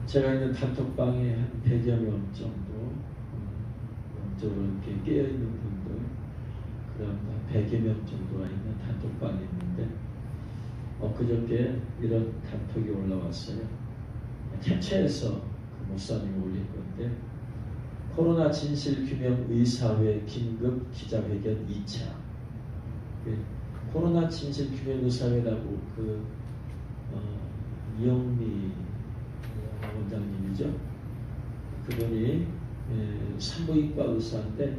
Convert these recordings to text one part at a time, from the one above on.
제가 있는 단톡방에 한 100여 명 정도 영적으로 이렇게 깨어있는 분들, 그런 100여 명 정도가 있는 단톡방이 있는데 그저께 이런 단톡이 올라왔어요. 캡처해서 그 목사님이 올린 건데, 코로나 진실규명의사회 긴급 기자회견 2차. 코로나 진실규명의사회라고 이영미 원장님이죠. 그분이 산부인과 의사인데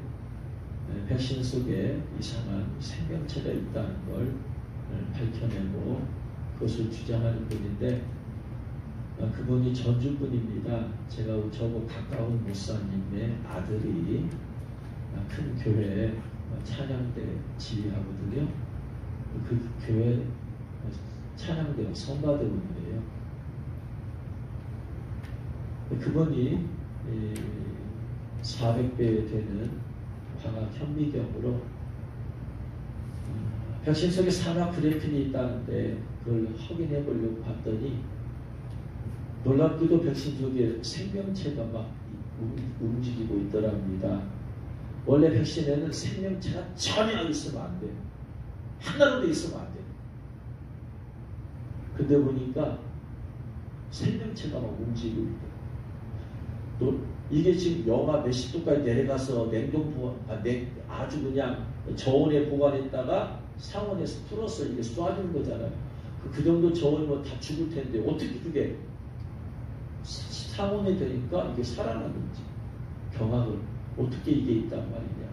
백신 속에 이상한 생명체가 있다는 걸 밝혀내고 그것을 주장하는 분인데, 그분이 전주분입니다. 제가 저하고 가까운 목사님의 아들이 큰 교회 찬양대 지휘하거든요. 그 교회 찬양대 성가대원이에요. 그분이 400배 되는 화학 현미경으로 백신 속에 산화 그래핀이 있다는데 그걸 확인해 보려고 봤더니 놀랍게도 백신 속에 생명체가 막 움직이고 있더랍니다. 원래 백신에는 생명체가 전혀 있으면 안 돼요. 하나라도 있으면 안 돼요. 근데 보니까 생명체가 막 움직이고 있더라고요. 또 이게 지금 영하 몇십 도까지 내려가서 아주 그냥 저온에 보관했다가 상온에서 풀어서 이게 쏴주는 거잖아요. 그 정도 저온이면 다 죽을 텐데 어떻게 그게 상온이 되니까 이게 살아나는지, 경악을 어떻게 이게 있단 말이냐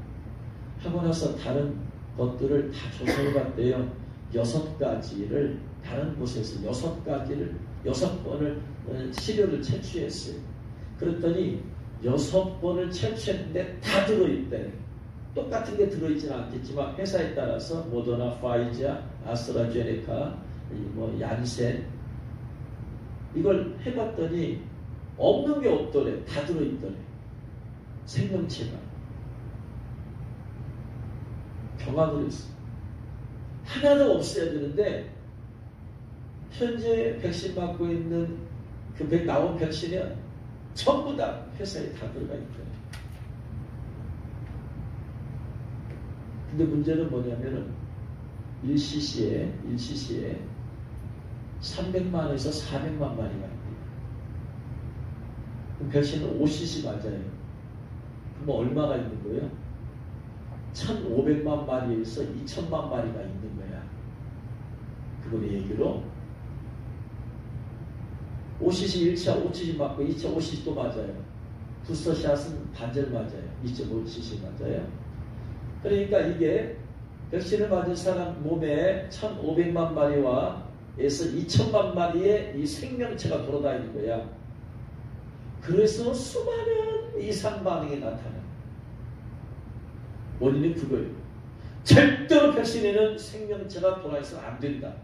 하고 나서 다른 것들을 다 조사해 봤대요. 6가지를 다른 곳에서 6번을 시료를 채취했어요. 그랬더니 6번을 채취했는데 다 들어있대. 똑같은 게 들어있지는 않겠지만 회사에 따라서 모더나, 파이자, 아스트라제네카, 얀센 이걸 해봤더니 없는 게 없더래. 다 들어있더래. 생명체가. 경악을 했어. 하나도 없어야 되는데 현재 백신 맞고 있는 나온 백신에 전부 다 회사에 다 들어가 있더래. 근데 문제는 뭐냐면은 1cc에 300만에서 400만 마리가 있대요. 그럼 백신은 5cc 맞아요. 그럼 얼마가 있는 거예요? 1,500만 마리에서 2,000만 마리가 있는 거야. 그분의 얘기로 5cc 1차 5cc 맞고 2차 5cc 또 맞아요. 부스터샷은 반절 맞아요. 2.5cc 맞아요. 그러니까 이게 백신을 맞은 사람 몸에 1,500만 마리와 에서 2,000만 마리의 이 생명체가 돌아다니는 거야. 그래서 수많은 이상 반응이 나타나. 원인은 그거예요. 절대로 백신에는 생명체가 돌아있어는 안 된다.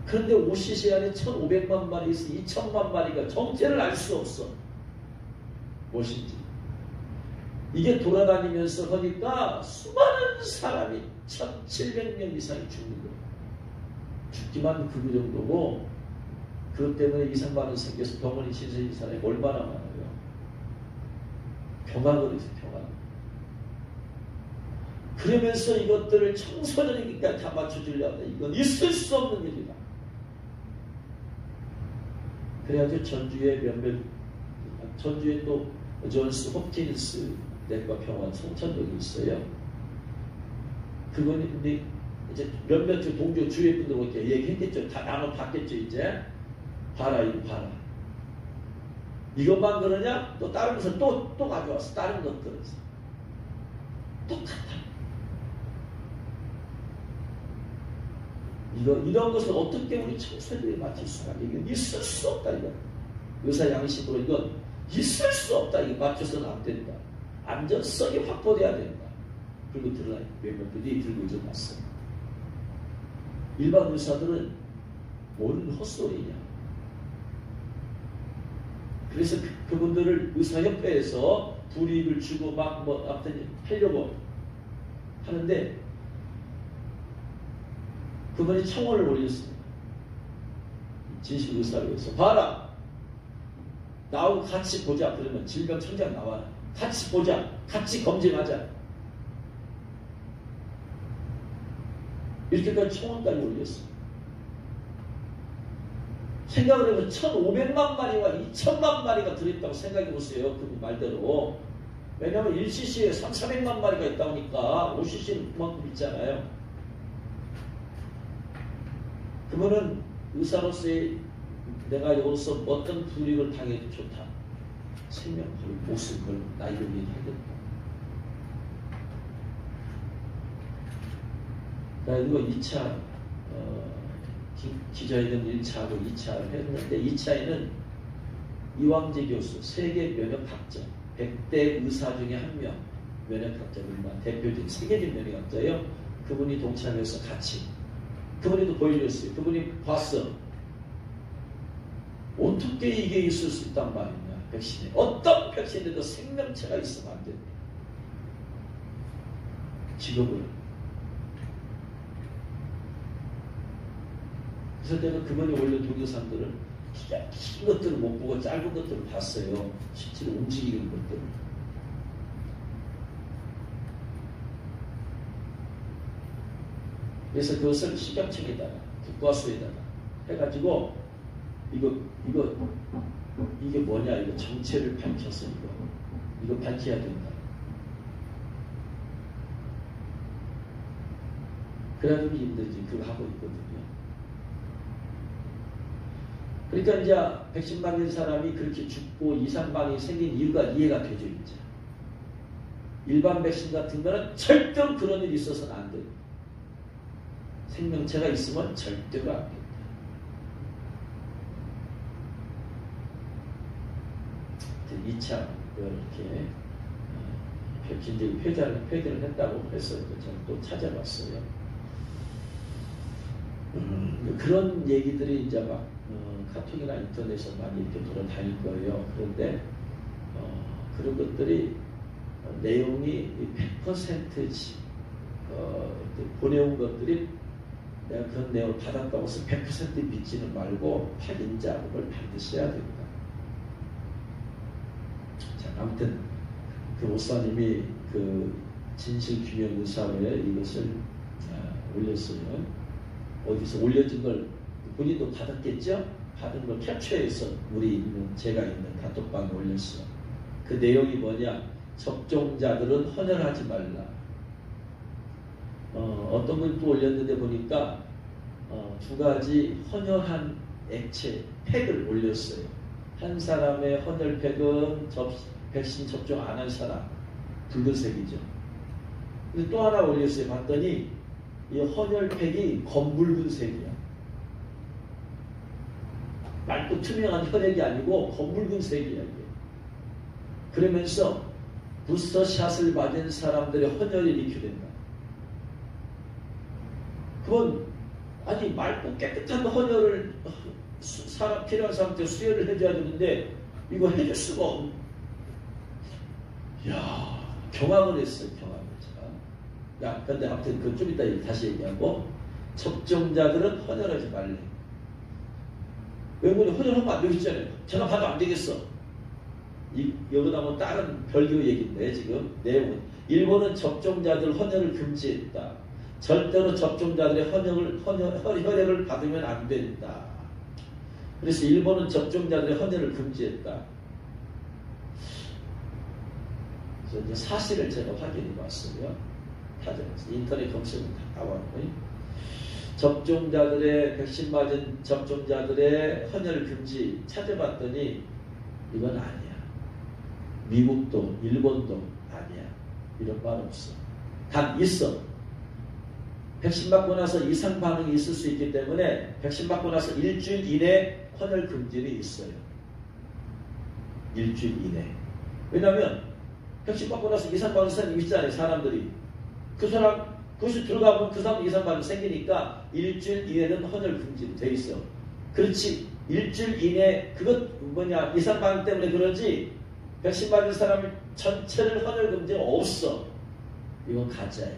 그런데 5cc 안에 1,500만 마리에서 2,000만 마리가 정체를 알 수 없어. 무엇인지. 이게 돌아다니면서 하니까 수많은 사람이 1,700명 이상이 죽는 거예요. 죽기만 그 정도고, 그것 때문에 이상반응 생겨서 병원에 신세진 사람이 얼마나 많아요. 경악을 해서 경악. 그러면서 이것들을 청소년이니까 다 맞춰주려고 한다. 이건 있을 수 없는 일이다. 그래가지고 전주에 또 존스 홉킨스 내과 병원 성천동이 있어요. 그분이 이제 몇몇 동료 주위에 분들한테 얘기했겠죠. 다 나눠봤겠죠. 이제 봐라 이거 봐라. 이것만 그러냐? 또 다른 것을 또 가져왔어. 다른 것들을 똑같아. 이런 것을 어떻게 우리 청소년들이 맞출 수가 있냐? 이건 있을 수 없다. 이거 의사 양심으로 이건 있을 수 없다. 이거 맞춰서는 안 된다. 안전성이 확보돼야 된다. 그리고 들어라 멤버들이 들고 일어났어. 일반 의사들은 뭔 헛소리냐. 그래서 그분들을 의사협회에서 불이익을 주고 아무튼 하려고 하는데 그분이 청원을 올렸습니다. 진실의사회에서 봐라. 나하고 같이 보자. 그러면 질병청장 나와라. 같이 보자. 같이 검증하자. 이렇게까지 청원까지 올렸어. 생각을 해보면 1,500만 마리와 2,000만 마리가 들어있다고 생각해보세요. 그 말대로. 왜냐하면 1cc에 3,400만 마리가 있다 보니까 5cc는 그만큼 있잖아요. 그러면은 의사로서의 내가 여기서 어떤 불이익을 당해도 좋다. 생명 걸고 목숨 걸고 나이를 위해 하겠다. 나 이거 2차 기자회견 1차하고 2차를 했는데 2차에는 이왕재 교수 세계 면역학자 100대 의사 중에 한 명 면역학자 대표적인 세계적 면역학자예요. 그분이 동참해서 같이 그분이도 보여줬어요. 그분이 봤어. 어떻게 이게 있을 수 있단 말이냐. 백신에 어떤 백신에도 생명체가 있으면 안 된다. 직업을. 그래서 내가 그분이 올린 동영상들을 긴 것들을 못 보고 짧은 것들을 봤어요. 실제로 움직이는 것들을. 그래서 그것을 식약청에다가 국과수에다가 해가지고 이게 뭐냐, 이거 정체를 밝혀서 이거 밝혀야 된다. 그래야 좀 힘들지. 그거 하고 있거든요. 그러니까 이제 백신 맞는 사람이 그렇게 죽고 이상반응이 생긴 이유가 이해가 되죠, 이제. 일반 백신 같은 거는 절대로 그런 일이 있어서는 안 돼요. 생명체가 있으면 절대로 안 된다. 이제 2차 이렇게 백신적인 폐기를 했다고 해서 저는 또 찾아봤어요. 그런 얘기들이 이제 막 카톡이나 인터넷에서 많이 이렇게 돌아다닐 거예요. 그런데 그런 것들이 내용이 100%지 보내온 것들이 내가 그런 내용을 받았다고 해서 100% 믿지는 말고 확인 작업을 반드시 해야 됩니다. 자, 아무튼 그 목사님이 그 진실규명의사회에 이것을 올렸어요. 어디서 올려진 걸 본인도 받았겠죠? 받은 걸 캡처해서 제가 있는 단톡방에 올렸어. 그 내용이 뭐냐? 접종자들은 헌혈하지 말라. 어떤 분이 또 올렸는데 보니까 두 가지 헌혈한 액체 팩을 올렸어요. 한 사람의 헌혈팩은 백신 접종 안 한 사람 붉은색이죠. 근데 또 하나 올렸어요. 봤더니 이 헌혈팩이 검붉은색이야. 맑고 투명한 혈액이 아니고 검붉은색이야 이게. 그러면서 부스터샷을 맞은 사람들의 헌혈이 리큐된다. 그건 아니 맑고 깨끗한 헌혈을 사람 필요한 사람한테 수혈을 해줘야 되는데 이거 해줄 수가 없. 이야 경악을 했어요. 경악을 제가. 야 근데 아무튼 그 좀 이따 다시 얘기하고 접종자들은 헌혈하지 말래. 외국인이 헌혈하면 안 되겠잖아요. 제가 봐도 안 되겠어. 여기다 뭐 다른 별교 얘기인데 지금 내용은 일본은 접종자들 헌혈을 금지했다. 절대로 접종자들의 혈액을 받으면 안 된다. 그래서 일본은 접종자들의 헌혈을 금지했다. 그래서 이제 사실을 제가 확인해 봤어요. 인터넷 검색은 다 나왔고요. 접종자들의 백신 맞은 접종자들의 헌혈 금지 찾아봤더니 이건 아니야. 미국도 일본도 아니야. 이런 말 없어. 단 있어. 백신 맞고 나서 이상 반응이 있을 수 있기 때문에 백신 맞고 나서 일주일 이내 헌혈 금지는 있어요. 일주일 이내. 왜냐하면 백신 맞고 나서 이상 반응이 있잖아요. 사람들이. 그 사람 그것이 들어가면 그 사람 이상 반응이 생기니까 일주일 이내는 헌혈 금지로 돼 있어. 그렇지. 일주일 이내 그것 뭐냐 이상 반응 때문에 그러지 백신 맞은 사람 전체를 헌혈 금지가 없어. 이건 가짜야.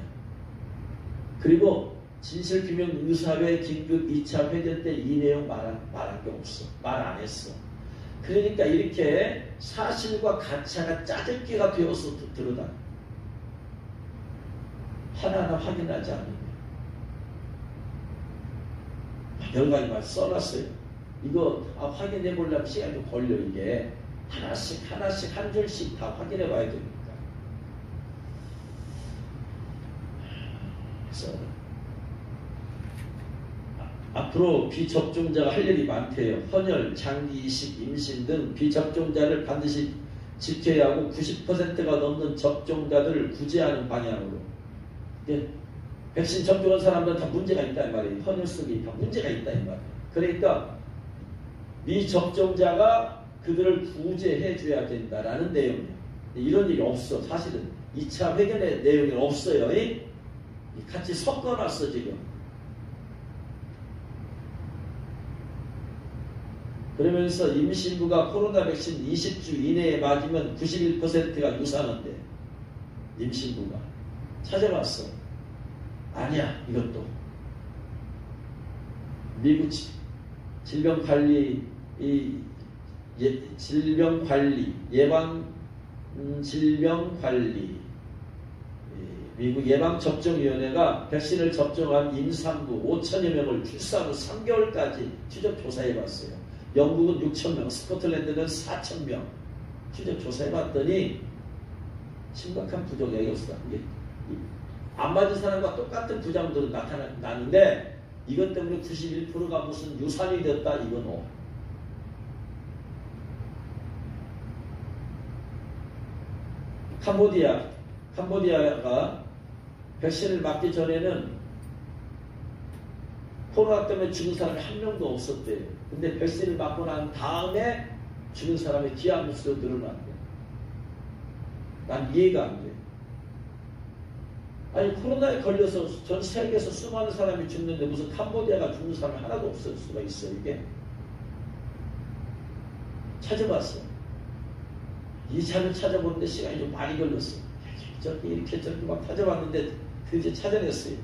그리고 진실규명의사회 긴급 2차 회견 때 이 내용 말한 게 없어. 말 안 했어. 그러니까 이렇게 사실과 가짜가 짜집기가 되어서 들어다. 하나하나 확인하지 않으면. 여러 가지 말 써놨어요. 이거 확인해 보려면 시간이 좀 걸려, 이게. 하나씩 한 줄씩 다 확인해 봐야 됩니다. 그래서 앞으로 비접종자가 할 일이 많대요. 헌혈, 장기 이식, 임신 등 비접종자를 반드시 지켜야 하고 90%가 넘는 접종자들을 구제하는 방향으로. 백신 접종한 사람들은 다 문제가 있다 이 말이에요. 헌혈 속에 다 문제가 있다 이 말이에요. 그러니까 미접종자가 그들을 구제해 줘야 된다라는 내용이에요. 이런 일이 없어. 사실은 2차 회견의 내용이 없어요. 같이 섞어놨어 지금. 그러면서 임신부가 코로나 백신 20주 이내에 맞으면 91%가 유산한대. 임신부가. 찾아봤어. 아니야, 이것도. 미국 질병관리 미국 예방접종위원회가 백신을 접종한 임산부 5천여 명을 출산 후 3개월까지 추적 조사해봤어요. 영국은 6,000명, 스코틀랜드는 4,000명 추적 조사해봤더니 심각한 부작용이 없어. 안 맞은 사람과 똑같은 부작용들은 나타나는데 이것 때문에 91%가 무슨 유산이 됐다 이건 캄보디아가 백신을 맞기 전에는 코로나 때문에 죽은 사람이 한 명도 없었대요. 근데 백신을 맞고 난 다음에 죽은 사람의 기하급 수로 늘어났대. 난 이해가 안 돼. 아니 코로나에 걸려서 전 세계에서 수많은 사람이 죽는데 무슨 캄보디아가 죽는 사람이 하나도 없을 수가 있어 이게? 찾아봤어. 이 차를 찾아보는데 시간이 좀 많이 걸렸어. 이렇게 저렇게 막 찾아봤는데 드디어 찾아냈어요.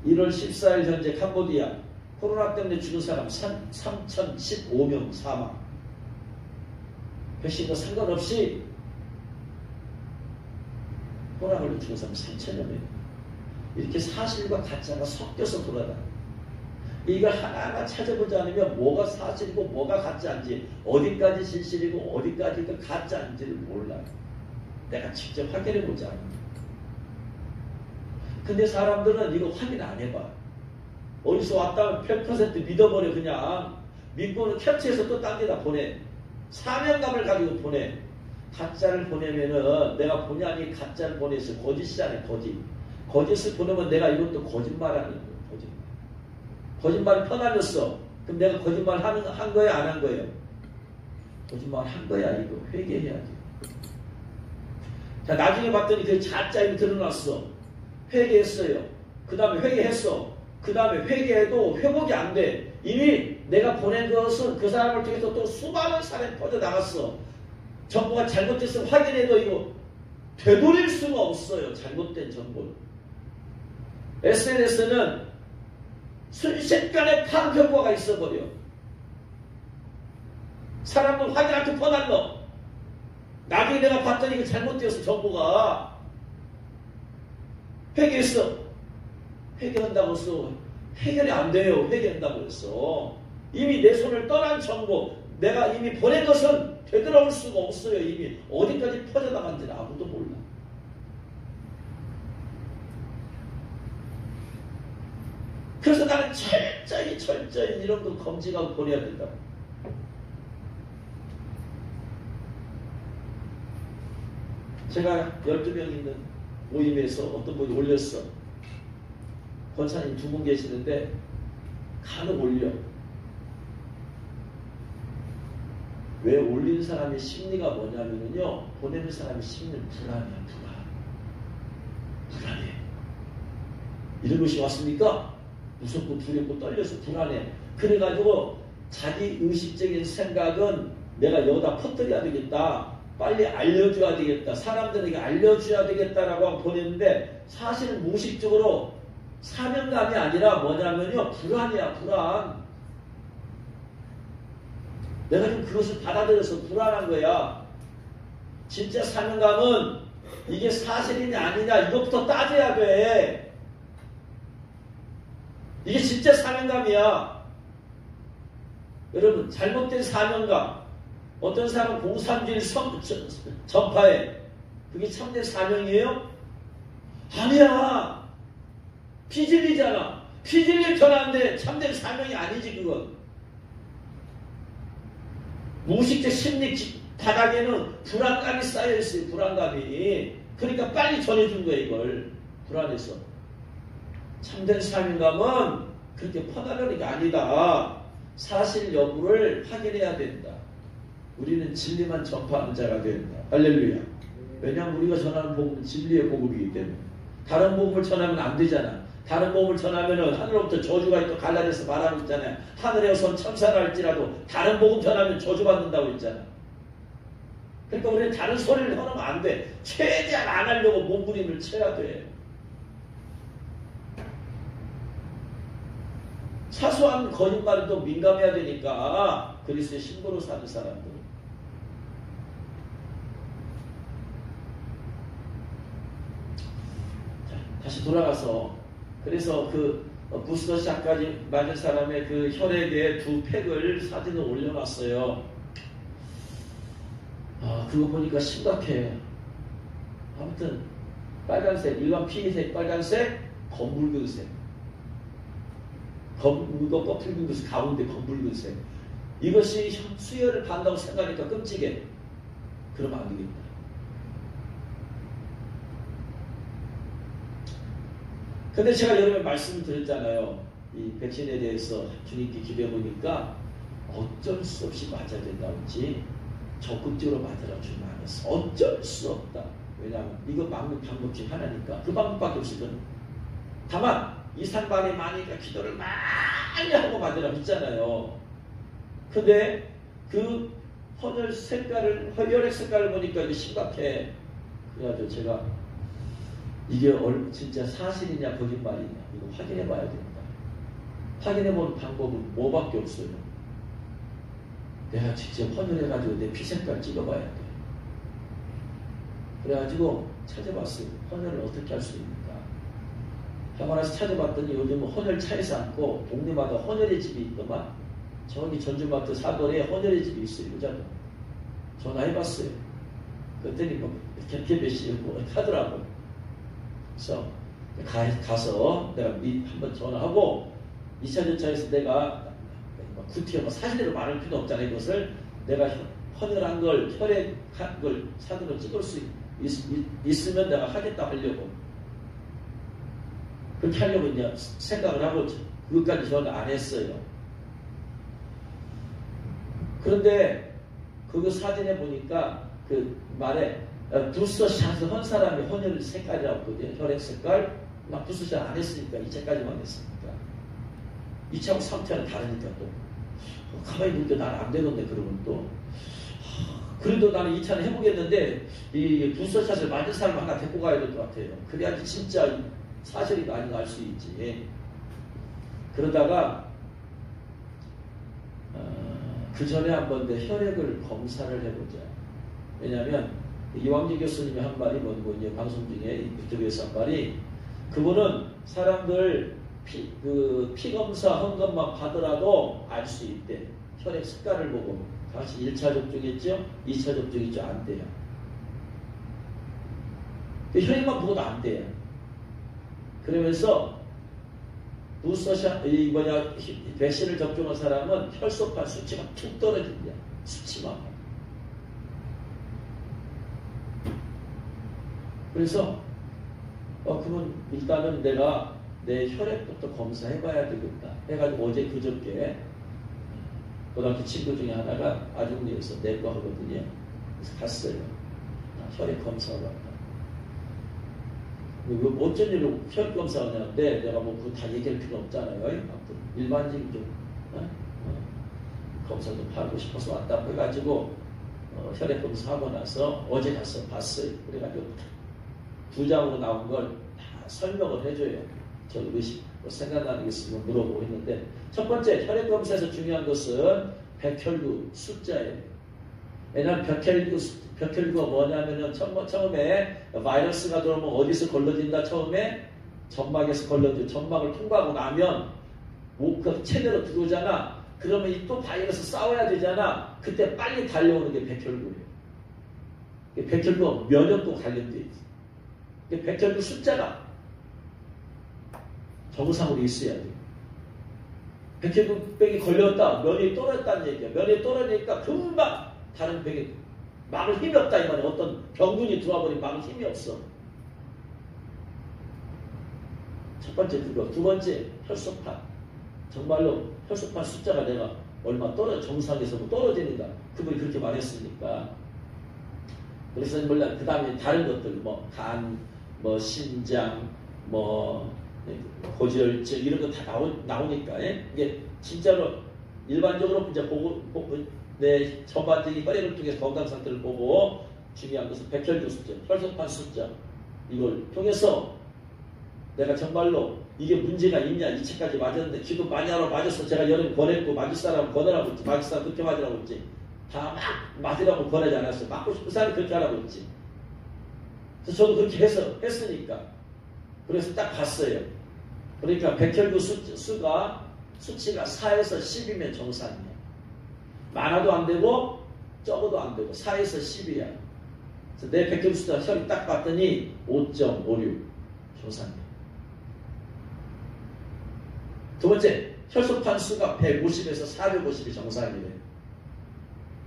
1월 14일 현재 캄보디아 코로나 때문에 죽은 사람 3,015명 사망. 백신과 상관없이 코로나 걸려 죽은 사람 3,000여 명. 이렇게 사실과 가짜가 섞여서 돌아다녀. 이걸 하나하나 찾아보지 않으면 뭐가 사실이고 뭐가 가짜인지, 어디까지 진실이고 어디까지 가짜인지를 몰라요. 내가 직접 확인해보지 않으면. 근데 사람들은 이거 확인 안 해봐. 어디서 왔다면 100% 믿어버려. 그냥 믿고는 캡처해서 또 딴 데다 보내. 사명감을 가지고 보내. 가짜를 보내면은 내가 본의 아니게 가짜를 보내서 거짓이잖아요. 거짓을 보내면 내가 이것도 거짓말하는 거예요. 거짓말이 퍼날렸어. 그럼 내가 거짓말 한 거야 안 한 거예요? 거짓말 한 거야. 이거 회개해야지. 자, 나중에 봤더니 그 가짜임이 드러났어. 회개했어요. 그 다음에 회개했어. 그 다음에 회개해도 회복이 안 돼. 이미 내가 보낸 것은 그 사람을 통해서 또 수많은 사람이 퍼져나갔어. 정보가 잘못됐으면 확인해도 이거 되돌릴 수가 없어요. 잘못된 정보를. SNS는 순식간에 파급 효과가 있어버려. 사람들 확인할 때 퍼날러. 나중에 내가 봤더니 이거 잘못되었어. 정보가. 회개했어. 회개한다고 했어. 해결이 안 돼요. 회개한다고 했어. 이미 내 손을 떠난 정보, 내가 이미 보낸 것은 되돌아올 수가 없어요. 이미 어디까지 퍼져나간지는 아무도 몰라. 그래서 나는 철저히 이런 거 검증하고 보내야 된다. 제가 12명 있는 모임에서 어떤 분이 올렸어. 권사님 2분 계시는데 간혹 올려. 왜 올리는 사람의 심리가 뭐냐면요. 보내는 사람의 심리는 불안해. 이런 것이 왔습니까? 무섭고 두렵고 떨려서 불안해. 그래가지고 자기 의식적인 생각은 내가 여기다 퍼뜨려야 되겠다. 빨리 알려줘야 되겠다. 사람들에게 알려줘야 되겠다라고 보냈는데 사실은 무의식적으로 사명감이 아니라 뭐냐면요, 불안이야, 불안. 내가 좀 그것을 받아들여서 불안한 거야. 진짜 사명감은 이게 사실이냐 아니냐 이것부터 따져야 돼. 이게 진짜 사명감이야. 여러분, 잘못된 사명감. 어떤 사람은 공산주의를 전파해. 그게 참된 사명이에요? 아니야. 피질리잖아. 피질릴 전화인데 참된 사명이 아니지, 그건. 무의식적 심리 바닥에는 불안감이 쌓여있어요, 불안감이. 그러니까 빨리 전해준 거야, 이걸. 불안해서. 참된 사명감은 그렇게 퍼나르는 게 아니다. 사실 여부를 확인해야 된다. 우리는 진리만 전파하는 자가 된다. 할렐루야. 왜냐하면 우리가 전하는 복음은 진리의 복음이기 때문에. 다른 복음을 전하면 안 되잖아. 다른 복음을 전하면은 하늘로부터 저주가 있고 갈라져서 말하고 있잖아요. 하늘에서 천사를 할지라도 다른 복음 전하면 저주받는다고 했잖아. 그러니까 우리는 다른 소리를 하면 안 돼. 최대한 안 하려고 몸부림을 쳐야 돼. 사소한 거짓말은 또 민감해야 되니까. 그리스도의 신부로 사는 사람들. 자, 다시 돌아가서 그래서 그 부스터샷까지 맞은 사람의 그 혈액에 2팩을 사진을 올려놨어요. 아, 그거 보니까 심각해. 아무튼 빨간색, 일반 피색 빨간색, 검붉은색. 검은거 붉은색, 가운데 검붉은색. 이것이 수혈을 받는다고 생각하니까 끔찍해. 그러면 안 되겠다. 근데 제가 여러분 말씀드렸잖아요. 이 백신에 대해서 주님께 기대해보니까 어쩔 수 없이 맞아야 된다든지 적극적으로 맞으라 주님 안 했어. 어쩔 수 없다. 왜냐하면 이거 막는 방법 중 하나니까. 그 방법밖에 없거든. 다만 이산반이 많으니까 기도를 많이 하고 맞으라 했잖아요. 근데 그 헌혈 색깔을, 혈액 색깔을 보니까 이게 심각해. 그래가지고 제가 이게 진짜 사실이냐 거짓말이냐 이거 확인해 봐야 된다. 확인해 보는 방법은 뭐밖에 없어요. 내가 직접 헌혈해가지고 내 피 색깔 찍어봐야 돼. 그래가지고 찾아봤어요. 헌혈을 어떻게 할 수 있는가. 하고 나서 찾아봤더니 요즘은 헌혈차에서 않고 동네마다 헌혈의 집이 있더만. 저기 전주마트 사거리에 헌혈의 집이 있어요. 여자도. 전화해봤어요. 그랬더니 뭐 이렇게 몇시 뭐 하더라고. 그래서 가서 내가 한번 전화하고 2차 전차에서 내가 구티어 사진으로 말할 필요 없잖아요. 이것을 내가 헌혈한 걸, 혈액한 걸 사진으로 찍을 수 있으면 내가 하겠다 하려고. 그렇게 하려고 이제 생각을 하고 그것까지 전화 안 했어요. 그런데 그 사진에 보니까 그 말에 부스터샷을 한 사람이 헌혈 색깔이라고 했거든요. 혈액 색깔. 막 부스터샷 안 했으니까 2차까지만 했으니까. 2차하고 3차는 다르니까 또. 가만히 보니까 나는 안 되던데 그러면 또. 그래도 나는 2차는 해보겠는데 이 부스터샷을 맞은 사람 하나 데리고 가야 될 것 같아요. 그래야지 진짜 사실이가 아닌가 알 수 있지. 그러다가 그 전에 한번 내 혈액을 검사를 해보자. 왜냐하면 이왕재 교수님이 한 말이 뭐고 이제 방송 중에 유튜브에서 한 말이 그분은 사람들 피 검사 한 것만 받더라도 알 수 있대. 혈액 색깔을 보고 다시 1차 접종했죠? 2차 접종했죠? 안 돼요. 혈액만 보고도 안 돼요. 그러면서 부스터샷 백신을 접종한 사람은 혈소판 수치가 툭 떨어진다. 수치만. 그래서 그러면 일단은 내가 내 혈액부터 검사해봐야 되겠다. 해가지고 어제 그저께 고등학교 친구 중에 하나가 아중리에서 내과 하거든요. 그래서 갔어요. 혈액 검사하러 왔다. 어쩐 일로 혈액 검사를 하냐는데 내가 뭐 그거 다 얘기할 필요 없잖아요. 일반적인 좀 검사도 하고 싶어서 왔다 해가지고 혈액 검사하고 나서 어제 가서 봤어요. 그래가지고 2장으로 나온 걸 다 설명을 해줘요. 저 의식 생각나는 게 있으면 물어보고 있는데, 첫 번째 혈액 검사에서 중요한 것은 백혈구 숫자예요. 왜냐하면 백혈구가 뭐냐면은 처음에 바이러스가 들어오면 어디서 걸러진다. 처음에 점막에서 걸러져. 점막을 통과하고 나면 그 체내로 들어오잖아. 그러면 이 또 바이러스 싸워야 되잖아. 그때 빨리 달려오는 게 백혈구예요. 백혈구가 면역도 관련돼 있어. 백혈구 숫자가 정상으로 있어야 돼. 백혈구병이 걸렸다. 면역이 떨어졌다는 얘기야. 면역이 떨어지니까 금방 다른 병이 막을 힘이 없다 이 말이야. 어떤 병균이 들어와 버리면 막을 힘이 없어. 첫 번째 그거. 두 번째 혈소판. 정말로 혈소판 숫자가 내가 얼마 정상에서 떨어지는가. 그분이 그렇게 말했으니까. 그래서 몰라. 그 다음에 다른 것들 뭐 간, 뭐 심장, 뭐 고지혈증 이런 거 다 나오니까 이게 진짜로 일반적으로 이제 보고 내 전반적인 혈액을 통해서 건강 상태를 보고 중요한 것은 백혈구 숫자, 혈소판 숫자 이걸 통해서 내가 정말로 이게 문제가 있냐. 이 책까지 맞았는데 기도 많이 하러 맞았어. 제가 여름 권했고 맞을 사람 권하라고 했지. 맞을 사람 그렇게 맞으라고 했지. 다 막 맞으라고 권하지 않았어. 맞고 싶은 사람이 그렇게 하라고 했지. 그래서 저도 그렇게 했으니까. 그래서 딱 봤어요. 그러니까 백혈구 수치가 4에서 10이면 정상이야. 많아도 안 되고 적어도 안 되고 4에서 10이야. 그래서 내 백혈구 수가 혈이 딱 봤더니 5.56 정상이야. 두 번째, 혈소판 수가 150에서 450이 정상이래.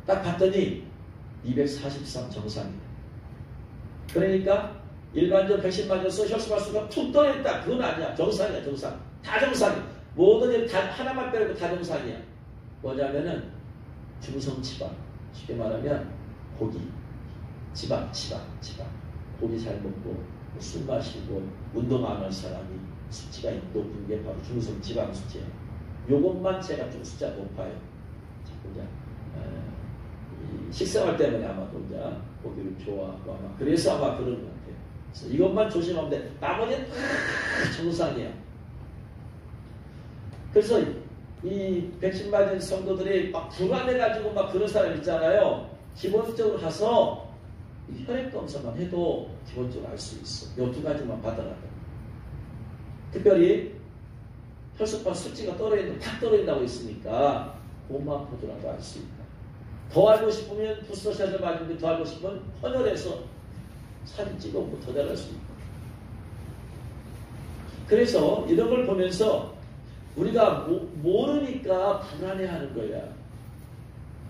딱 봤더니 243 정상이래. 그러니까 일반적 백신 맞아서 혈소판 수가 툭 떨어졌다. 그건 아니야. 정상이야, 정상. 다 정상이야. 모든 일 다 하나만 빼고 다 정상이야. 뭐냐면은 중성지방. 쉽게 말하면 고기, 지방. 고기 잘 먹고 술 마시고 운동 안 할 사람이 수치가 높은 게 바로 중성지방 수치예요. 요것만 제가 좀 숫자 높아요. 자꾸 이제 식생활 때문에 아마도 이제 고기를 좋아하고 아마 그래서 아마 그런 것 같아요. 그래서 이것만 조심하면 돼. 나머지는 다 정상이야. 그래서 이 백신 맞은 성도들이 막 불안해가지고 막 그런 사람 있잖아요. 기본적으로 가서 혈액 검사만 해도 기본적으로 알 수 있어. 이 두 가지만 받아라. 특별히 혈소판 수치가 탁 떨어진다고 했으니까 그것만 보더라도 알 수 있다. 더 알고 싶으면 부스터샷을 맞는데 더 알고 싶으면 헌혈해서 사진 찍어보고 더 잘할 수 있다. 그래서 이런 걸 보면서 우리가 모르니까 불안해하는 거야.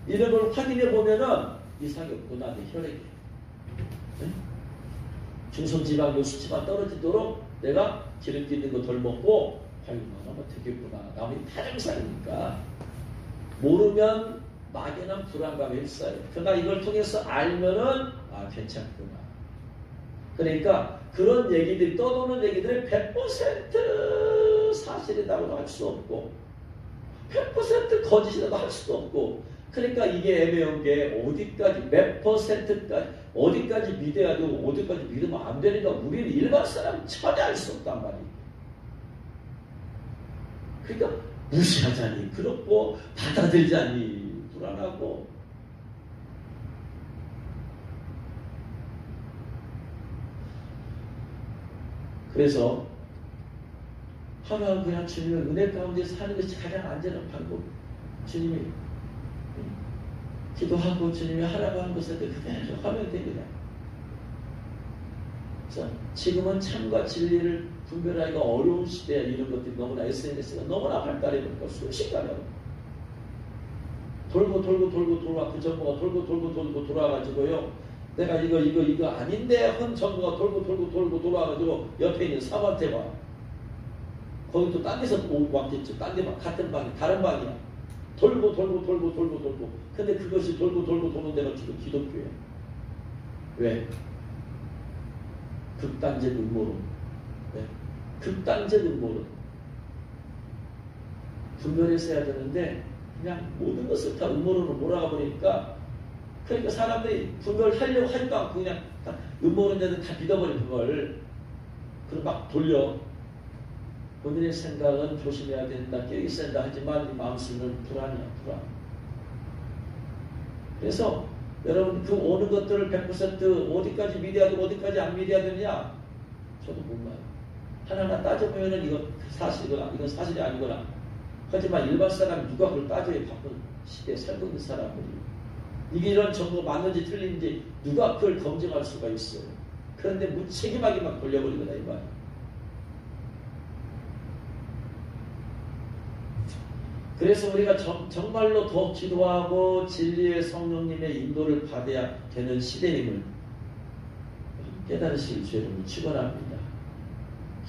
이런 걸 확인해 보면은 이상이 없구나. 내 혈액이. 네? 중성지방류 수치가 떨어지도록 내가 기름기 있는 거 덜 먹고 활용하면 되겠구나. 나머지 다 정상이니까. 모르면 막연한 불안감이 있어요. 그러나 이걸 통해서 알면은 괜찮구나. 그러니까 그런 얘기들이 떠도는 얘기들이 100% 사실이라고도 할 수 없고 100% 거짓이라고 할 수도 없고 그러니까 이게 애매한 게 어디까지 몇 퍼센트까지 어디까지 믿어야 되고 어디까지 믿으면 안 되니까 우리는 일반 사람 전혀 알 수 없단 말이에요. 그러니까 무시하자니 그렇고 받아들이자니 불안하고 그래서 하루하루 그냥 주님의 은혜 가운데 사는 것이 가장 안전한 방법. 주님이 기도하고 주님이 하라고 하는 것을 그대로 하면 돼 그냥. 그래서 지금은 참과 진리를 분별하기가 어려운 시대에 이런 것들이 너무나 SNS가 너무나 발달해 보니까 순식간에 돌고 돌아 그 정보가 돌고 돌아가지고요. 내가 이거 아닌데 한 정보가 돌고 돌아가지고 옆에 있는 사모한테 봐. 거기 또 딴 데서 왔겠죠. 딴 데만 같은 방이 다른 방이야. 돌고. 근데 그것이 돌고 도는 데가 주로 기독교예요. 왜? 극단적 음모론. 네? 극단적 음모론. 분별해서 해야 되는데 그냥 모든 것을 다 음모론으로 몰아가 버리니까 그러니까 사람들이 분별하려고 하지도 않고 그냥 음모론자들 다 믿어버린 그걸 그걸 막 돌려. 본인의 생각은 조심해야 된다, 깨어있어야 된다 하지만 이 마음속은 불안이야, 불안. 그래서 여러분 그 오는 것들을 100% 어디까지 믿어야 되고 어디까지 안 믿어야 되느냐? 저도 몰라요. 하나하나 따져보면은 이건 사실이거나 이건 사실이 아니거나. 하지만 일반 사람 누가 그걸 따져야 바쁜 시대에 살고 있는 사람들이. 이게 이런 정보가 맞는지 틀린지 누가 그걸 검증할 수가 있어요. 그런데 무책임하게 막 돌려버리거나 이 말이에요. 그래서 우리가 정말로 더 기도하고 진리의 성령님의 인도를 받아야 되는 시대임을 깨달으실 주 여러분 축원합니다.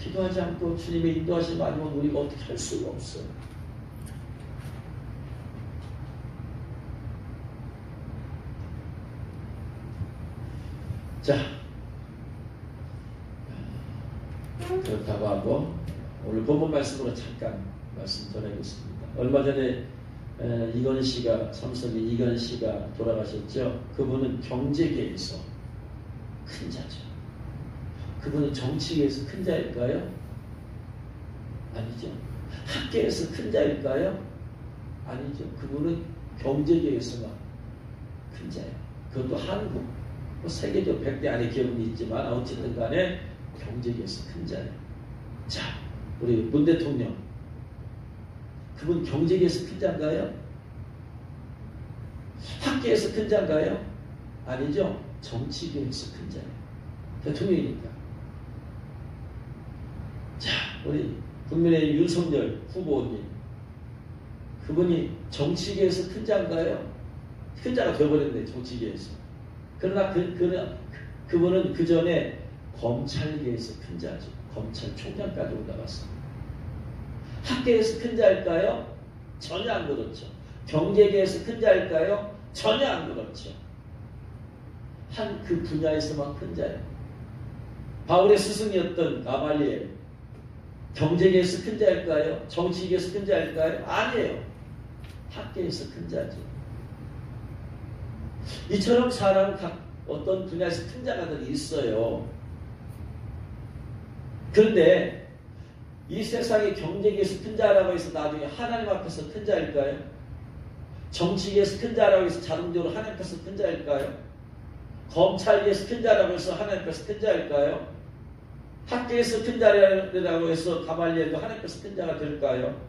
기도하지 않고 주님의 인도하심 아니면 우리가 어떻게 할 수가 없어요. 자, 그렇다고 하고 오늘 본문 말씀으로 잠깐 말씀 전해보겠습니다. 얼마 전에 이건 씨가 삼성의 이건 씨가 돌아가셨죠. 그분은 경제계에서 큰 자죠. 그분은 정치계에서 큰 자일까요? 아니죠. 학계에서 큰 자일까요? 아니죠. 그분은 경제계에서만 큰 자예요. 그것도 한국, 세계적 100대 안에 기업은 있지만 어쨌든 간에 경제계에서 큰 자예요. 자, 우리 문 대통령 그분 경제계에서 큰 자인가요? 학계에서 큰 자인가요? 아니죠. 정치계에서 큰 자예요. 대통령이니까. 자, 우리 국민의 윤석열 후보님 그분이 정치계에서 큰 자인가요? 큰 자가 되어버렸네. 정치계에서. 그러나 그분은 그 전에 검찰계에서 큰 자죠. 검찰총장까지 올라갔습니다. 학계에서 큰 자일까요? 전혀 안 그렇죠. 경제계에서 큰 자일까요? 전혀 안 그렇죠. 한 그 분야에서만 큰 자예요. 바울의 스승이었던 가말리엘 경제계에서 큰 자일까요? 정치계에서 큰 자일까요? 아니에요. 학계에서 큰 자죠. 이처럼 사람은 각 어떤 분야에서 큰 자가들 있어요. 그런데 이 세상의 경제계에서 큰 자라고 해서 나중에 하나님 앞에서 큰 자일까요? 정치계에서 큰 자라고 해서 자동적으로 하나님 앞에서 큰 자일까요? 검찰계에서 큰 자라고 해서 하나님 앞에서 큰 자일까요? 학계에서 큰 자라고 해서 가말리엘도 하나님 앞에서 큰 자가 될까요?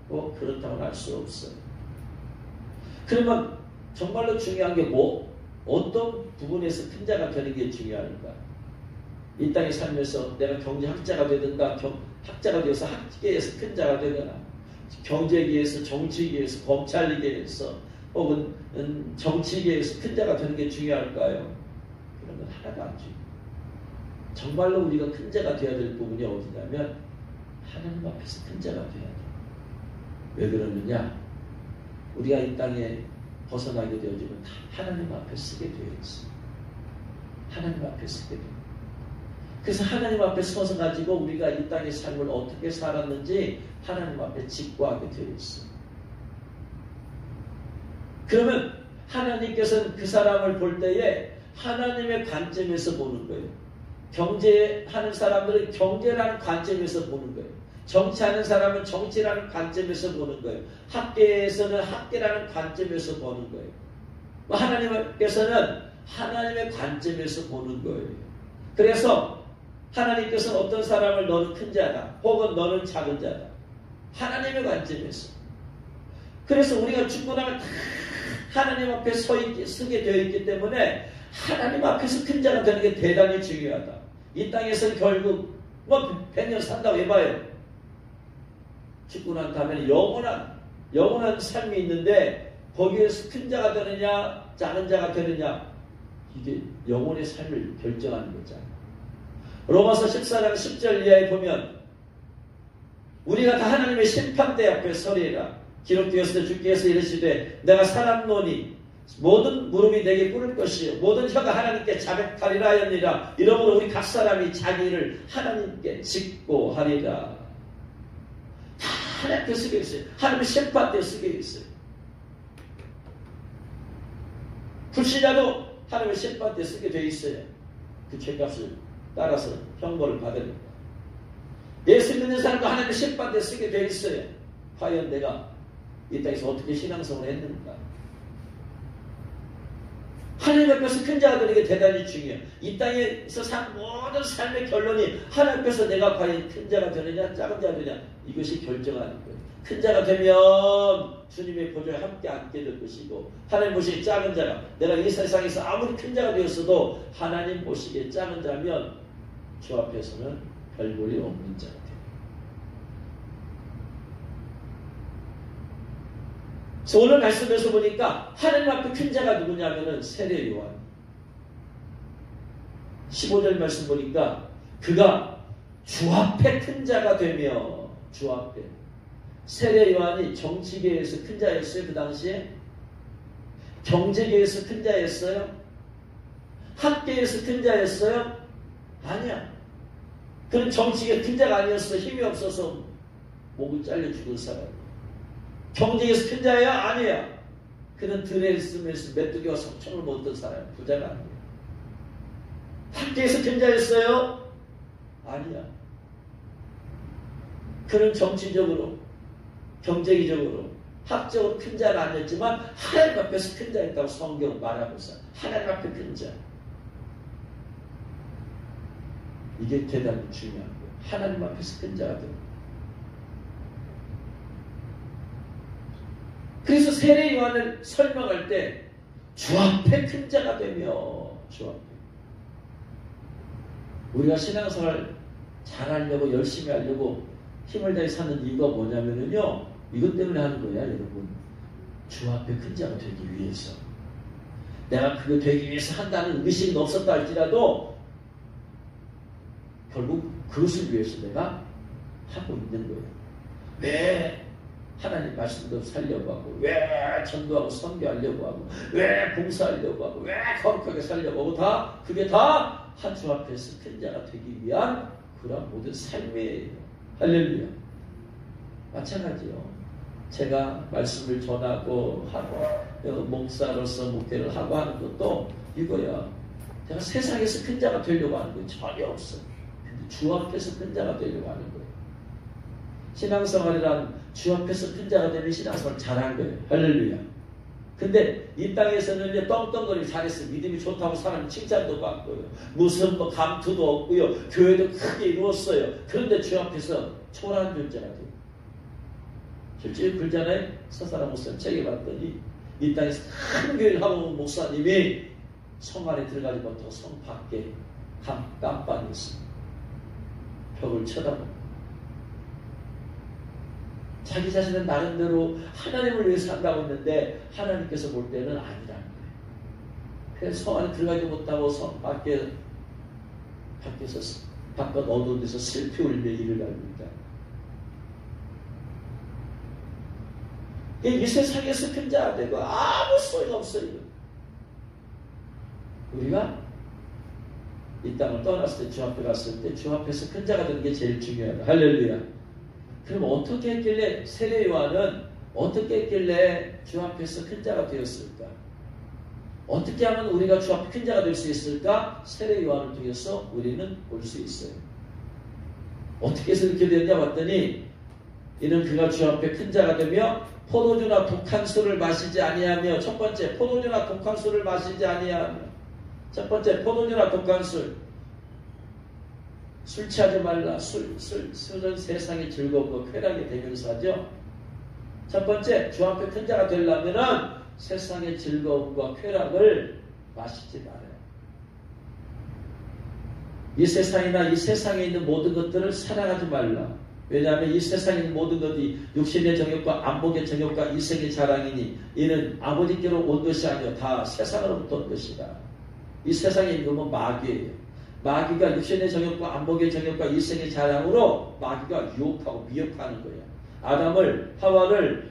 그렇다고는 할 수 없어요. 그러면 정말로 중요한 게 어떤 부분에서 큰 자가 되는 게 중요한가? 이 땅에 살면서 내가 경제학자가 되든가 학자가 되어서 학계에서 큰 자가 되거나 경제계에서 정치계에서 검찰계에서 혹은 정치계에서 큰 자가 되는 게 중요할까요? 그런 건 하나도 안 중요해요. 정말로 우리가 큰 자가 되어야 될 부분이 어디냐면 하나님 앞에서 큰 자가 되어야 돼요. 왜 그러느냐? 우리가 이 땅에 벗어나게 되어지면 다 하나님 앞에 쓰게 되어 있어요. 하나님 앞에 쓰게 돼요. 그래서 하나님 앞에 서서 가지고 우리가 이 땅의 삶을 어떻게 살았는지 하나님 앞에 직구하게 되어 있어요. 그러면 하나님께서는 그 사람을 볼 때에 하나님의 관점에서 보는 거예요. 경제하는 사람들은 경제라는 관점에서 보는 거예요. 정치하는 사람은 정치라는 관점에서 보는 거예요. 학계에서는 학계라는 관점에서 보는 거예요. 하나님께서는 하나님의 관점에서 보는 거예요. 그래서 하나님께서는 어떤 사람을 너는 큰 자다 혹은 너는 작은 자다. 하나님의 관점에서. 그래서 우리가 죽고 나면 다 하나님 앞에 서게 되어 있기 때문에 하나님 앞에서 큰 자가 되는 게 대단히 중요하다. 이 땅에서 결국 100년 산다고 해봐요. 죽고 난 다음에 영원한 삶이 있는데 거기에서 큰 자가 되느냐 작은 자가 되느냐 이게 영혼의 삶을 결정하는 거잖아요. 로마서 14장 10절 이하에 보면 우리가 다 하나님의 심판대 앞에 서리라. 기록되었을 때 주께서 이르시되 내가 살았노니 모든 무릎이 내게 꿇을 것이요 모든 혀가 하나님께 자백하리라 하였느니라. 이러므로 우리 각 사람이 자기 일을 하나님께 짓고 하리라. 다 하나님께 쓰게 있어요. 하나님의 심판대에 쓰게 있어요. 불신자도 하나님의 심판대에 쓰게 되어 있어요. 그 죄값을 따라서 형벌을 받으니까. 예수 믿는 사람도 하나님의 심판대 쓰게 되어 있어요. 과연 내가 이 땅에서 어떻게 신앙생활을 했는가? 하나님 앞에서 큰 자가 되는 게 대단히 중요해요. 이 땅에서 산 모든 삶의 결론이 하나님 앞에서 내가 과연 큰 자가 되느냐 작은 자가 되느냐 이것이 결정하는 거예요. 큰 자가 되면 주님의 보좌에 함께 앉게 될 것이고, 하나님 보시기에 작은 자가, 내가 이 세상에서 아무리 큰 자가 되었어도 하나님 보시기에 작은 자면 주 앞에서는 별 볼이 없는 자가 돼요. 그래서 오늘 말씀에서 보니까 하나님 앞에 큰 자가 누구냐면은 세례 요한. 15절 말씀 보니까 그가 주 앞에 큰 자가 되며, 주 앞에. 세례 요한이 정치계에서 큰 자였어요? 그 당시에? 경제계에서 큰 자였어요? 학계에서 큰 자였어요? 아니야. 그는 정치계 큰 자가 아니었어. 힘이 없어서 목을 잘려 죽은 사람. 경제에서 큰 자야? 아니야. 그는 들에 있으면서 메뚜기와 석청을 먹던 사람. 부자가 아니야. 학계에서 큰 자였어요? 아니야. 그는 정치적으로, 경제적으로, 학적으로 큰 자는 아니었지만 하나님 앞에서 큰 자였다고 성경은 말하고 있어. 하나님 앞에 큰 자. 이게 대단히 중요한 거예요. 하나님 앞에서 큰 자가 되는. 그래서 세례 요한을 설명할 때 주 앞에 큰 자가 되며, 주 앞에. 우리가 신앙생활 잘하려고 열심히 하려고 힘을 다해 사는 이유가 뭐냐면요, 이것 때문에 하는 거야, 여러분. 주 앞에 큰 자가 되기 위해서. 내가 그거 되기 위해서 한다는 의식은 없었다 할지라도 결국 그것을 위해서 내가 하고 있는 거예요. 왜 하나님 말씀도 살려고 하고, 왜 전도하고 선교하려고 하고, 왜 봉사하려고 하고, 왜 거룩하게 살려고 하고, 다 그게 다 한 주 앞에서 큰 자가 되기 위한 그런 모든 삶이에요. 할렐루야. 마찬가지요. 제가 말씀을 전하고 하고 목사로서 목회를 하고 하는 것도 이거야. 제가 세상에서 큰 자가 되려고 하는 건 전혀 없어. 근데 주 앞에서 큰 자가 되려고 하는 거예요. 신앙생활이란 주 앞에서 큰 자가 되는 신앙생활을 잘한 거예요. 할렐루야. 근데 이 땅에서는 이제 떵떵거리고 잘했어. 믿음이 좋다고 사람이 칭찬도 받고요. 무슨 뭐 감투도 없고요. 교회도 크게 이루었어요. 그런데 주 앞에서 초라한 존재가 돼요. 실제로 그러잖아요. 서사라 목사님 책에 봤더니 이 땅에서 큰 교회를 하고 온 목사님이 성 안에 들어가지 못하고 성 밖에 깜빵에 있습니다. 벽을 쳐다보고 자기 자신은 나름대로 하나님을 위해서 산다고 했는데 하나님께서 볼 때는 아니라는 거예요. 그래서 성 안에 들어가지 못하고 성 밖에서 바깥 어두운 데서 슬피 울며 일을 합니다. 이 세상에서 큰 자가 되고 아무 소용 없어요. 우리가 이 땅을 떠났을 때, 주 앞에 갔을 때 주 앞에서 큰 자가 되는 게 제일 중요하다. 할렐루야. 그럼 어떻게 했길래 세례 요한은 어떻게 했길래 주 앞에서 큰 자가 되었을까? 어떻게 하면 우리가 주 앞에 큰 자가 될 수 있을까? 세례 요한을 통해서 우리는 볼 수 있어요. 어떻게 해서 이렇게 되었냐 봤더니 이는 그가 주 앞에 큰 자가 되며 포도주나 독한 술을 마시지 아니하며, 첫 번째 포도주나 독한 술을 마시지 아니하며, 첫 번째 포도주나 독한 술. 술 취하지 말라. 술은 세상의 즐거움과 쾌락의 대명사죠. 첫 번째, 주 앞에 큰 자가 되려면은 세상의 즐거움과 쾌락을 마시지 말아요. 이 세상이나 이 세상에 있는 모든 것들을 사랑하지 말라. 왜냐하면 이 세상에 있는 모든 것이 육신의 정욕과 안목의 정욕과 이생의 자랑이니 이는 아버지께로 온 것이 아니요 다 세상으로부터 온 것이다. 이 세상에 있는 것은 마귀예요. 마귀가 육신의 정욕과 안목의 정욕과 이생의 자랑으로 마귀가 유혹하고 미혹하는 거예요. 아담을, 하와를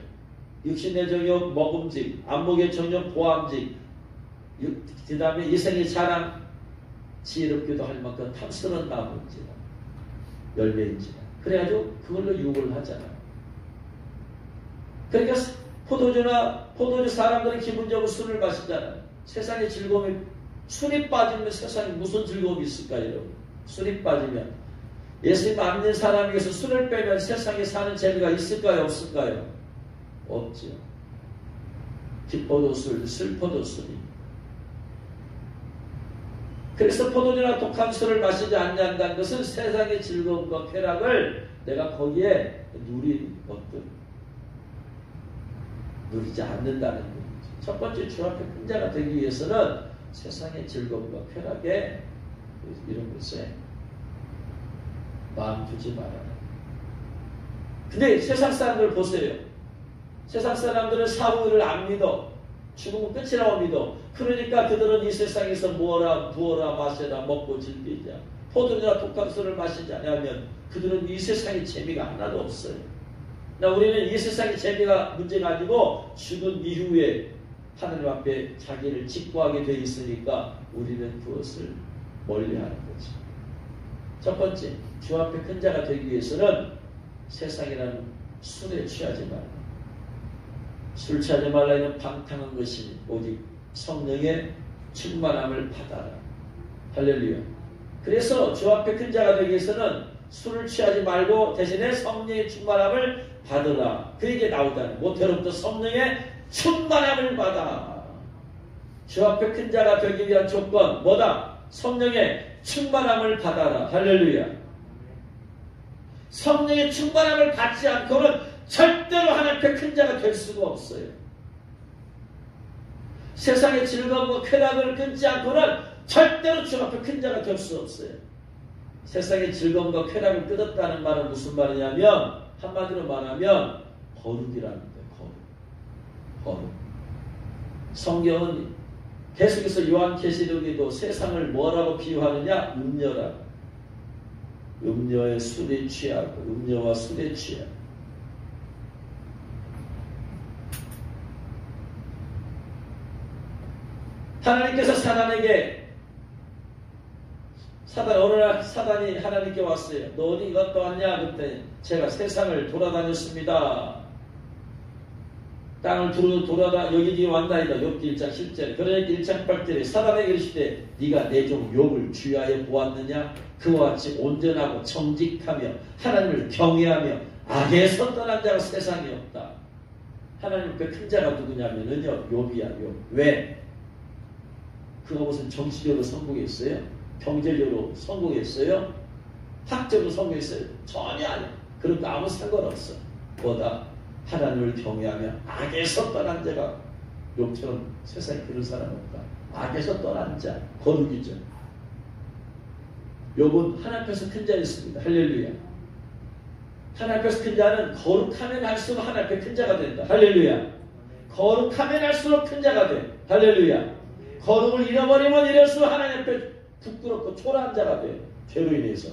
육신의 정욕, 먹음직, 안목의 정욕, 보암직, 그 다음에 이생의 자랑, 지혜롭기도 할 만큼 탐스러운 나무인지라, 열매인지라. 그래가지고 그걸로 유혹을 하잖아요. 그러니까 포도주 사람들은 기본적으로 술을 마시잖아요. 세상의 즐거움이, 술이 빠지면 세상에 무슨 즐거움이 있을까요, 여러분? 술이 빠지면 예수님 믿는 사람에게서 술을 빼면 세상에 사는 재미가 있을까요? 없을까요? 없죠. 기뻐도 술, 슬퍼도 술이. 그래서 포도주나 독한 술을 마시지 않는다는 것은 세상의 즐거움과 쾌락을 내가 거기에 누리는 것들, 누리지 않는다는 거죠. 첫 번째 주 앞에 큰 자가 되기 위해서는 세상의 즐거움과 쾌락에 이런 것에 마음 두지 말아라. 근데 세상 사람들 보세요. 세상 사람들은 사후를 안 믿어. 죽으면 끝이라고 믿어. 그러니까 그들은 이 세상에서 무어라 부어라 마셔라 먹고 즐기자. 포도주나 독한 술을 마시지 않으면 그들은 이 세상의 재미가 하나도 없어요. 우리는 이 세상의 재미가 문제가 아니고 죽은 이후에 하나님 앞에 자기를 직구하게 돼 있으니까 우리는 그것을 멀리하는 거죠. 첫 번째, 주 앞에 큰 자가 되기 위해서는 세상이라는 술에 취하지 말라. 술 취하지 말라는 방탕한 것이니 오직 성령의 충만함을 받아라. 할렐루야. 그래서 주 앞에 큰 자가 되기 위해서는 술을 취하지 말고 대신에 성령의 충만함을 받으라. 그 얘기 나오잖아요. 모태로부터 성령의 충만함을 받아. 주 앞에 큰 자가 되기 위한 조건 뭐다? 성령의 충만함을 받아라. 할렐루야. 성령의 충만함을 받지 않고는 절대로 하나님 앞에 큰 자가 될 수가 없어요. 세상의 즐거움과 쾌락을 끊지 않고는 절대로 주 앞에 큰 자가 될 수 없어요. 세상의 즐거움과 쾌락을 끊었다는 말은 무슨 말이냐면 한마디로 말하면 거룩이라는 거예요. 거룩. 성경은 계속해서 요한계시록에도 세상을 뭐라고 비유하느냐? 음녀라. 음녀의 술에 취하고 음녀와 술에 취하고. 하나님께서 어느 날 사단이 하나님께 왔어요. 너 어디 갔다 왔냐? 그때 제가 세상을 돌아다녔습니다. 땅을 여기 왔나이다. 욥기 1장 10절. 그러니까 1장 8절에 사단에게 이르시되 네가 내 종 욥을 주의하여 보았느냐? 그와 같이 온전하고 정직하며 하나님을 경외하며 악에서 떠난 자가 세상에 없다. 하나님 그 큰 자가 누구냐면요 욥이야. 욥. 왜? 그가 무슨 정치적으로 성공했어요? 경제적으로 성공했어요? 학적으로 성공했어요? 전혀 아니야. 그런 거 아무 상관없어. 뭐다? 하나님을 경외하며 악에서 떠난 자가 욥처럼 세상에 그런 사람 없다. 악에서 떠난 자, 거룩이죠. 욥은 하나님 앞에서 큰 자였습니다. 할렐루야. 하나님 앞에서 큰 자는 거룩하면 할수록 하나님 앞에 큰 자가 된다. 할렐루야. 거룩하면 할수록 큰 자가 돼. 할렐루야. 거룩을 잃어버리면 이럴수록 하나님 앞에 부끄럽고 초라한 자가 돼. 죄로 인해서.